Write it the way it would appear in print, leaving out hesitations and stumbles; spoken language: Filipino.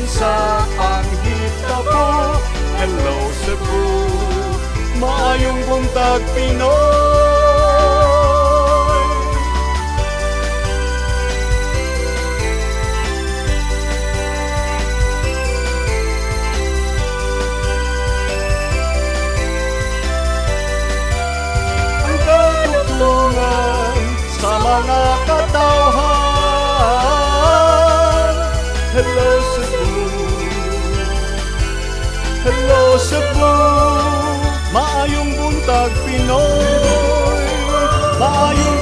bansa ang hitabo. Hello Cebu, maayong buntag Pinoy. Ang katutulungan sa mga katawhan. Hello Cebu, hello Cebu, maayong buntag Pinoy, maayong